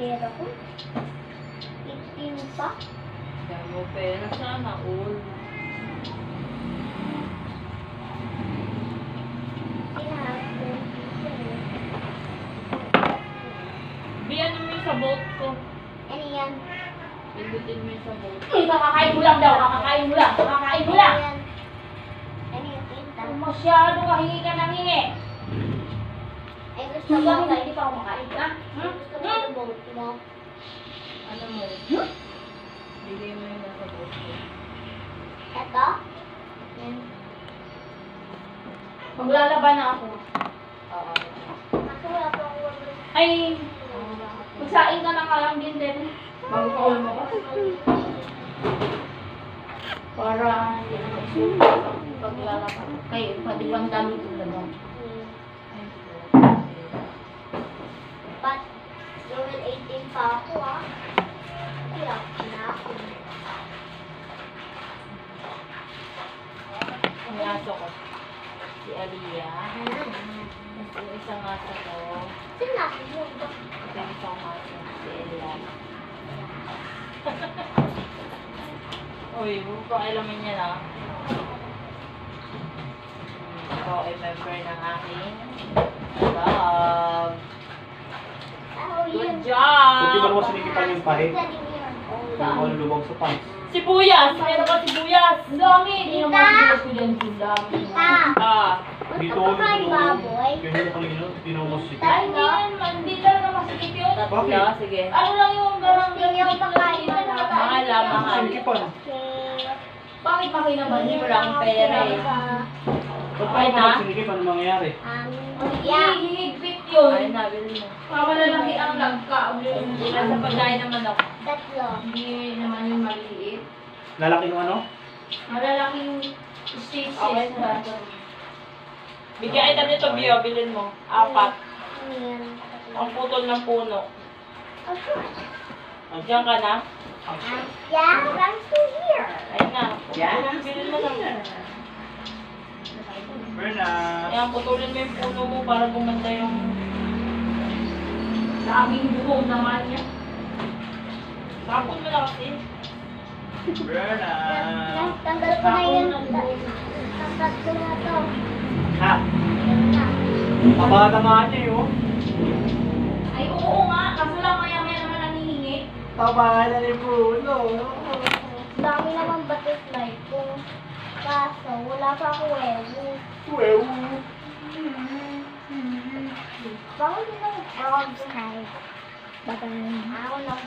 pera ko. 18 pa. Kaya mo pera sana, all. Biyan mo yung sa boat ko. Ano yan? Pindutin mo yung sa boat. Kakakain mo lang daw, kakakain mo lang, kakakain mo lang. Yan. Ano yung tinta? Masyado kahingi ka ng hingi. Ay, gusto Hindi mo. ka, hindi pa ako makain. Ha? Gusto mo yung boat mo. Ano mo? Bigay mo yung nasa boat ko. Ito? Yan. Maglalaban na ako. Oo. Ako wala pa ako wala. Ay, magsain ka na ka lang din din. Bago ka ulo mo ba? Para hindi na may sulit. Paglalaban. Kayo, pati pang dami ko na lang. But, level 18 pa ako ah. Kaya, na ako. Ang aso ko. Si Aliyah. Yung isang aso ko. Sinabi mo ba? Yung isang aso. Si Elia. Uy, huwag ko alamin niya na. Ikaw ay member ng aking love. Oh, yun. Good job! Buti ba naman sinikipan yung pahe? Galing yun. Yung mga lubog sa pants. Sibuyas! Meron ka sibuyas! Ang dami! Hindi Tita! naman bilas ko dyan. Ang dami. Tita! Ah, Dito Gusto ka kain baboy? Yung hindi ko kanina, tinawag si Ay, hindi naman. Hindi talaga masikip yun. tatlo. Sige. Ano lang yung barang Gusto niyo makain na lang. Mahal ah, mahal. Sinikipan. Okay. Bakit makinaban? Hindi mo lang pera eh. Ba't Okay pa na? ako sinikipan? Ano mangyayari? Yeah. Hihigpit yun. Ay, nabili mo. Malalaki ang lagka. Nasa pagkain naman ako. Tatlo. Hindi naman yung maliliit. Lalaki yung ano? Malalaking stitches. Okay na. Bigyan kita nito, Bio. Bilhin mo. 4. Ano yan? Ang putol ng puno. Okay. Diyan ka na? Yeah, I'm still here. Ayun na. Yan. Bilhin mo na. Berna! Ayan, putulin mo yung puno mo para gumanda yung... Daming buhong naman niya. Tapon mo na kasi. Berna! Tanggal ko na yun. Tanggal ko na to. Ha? Yan na. Mabata nga niya yun. Ay, oo nga. Kaso lang maya-maya naman nangihingi. Tama na ni Bruno. Dami naman butterfly ko. Kaso, wala pa ako ewo. Well, Bakit hindi na mag-subscribe? Bye-bye. Ako lang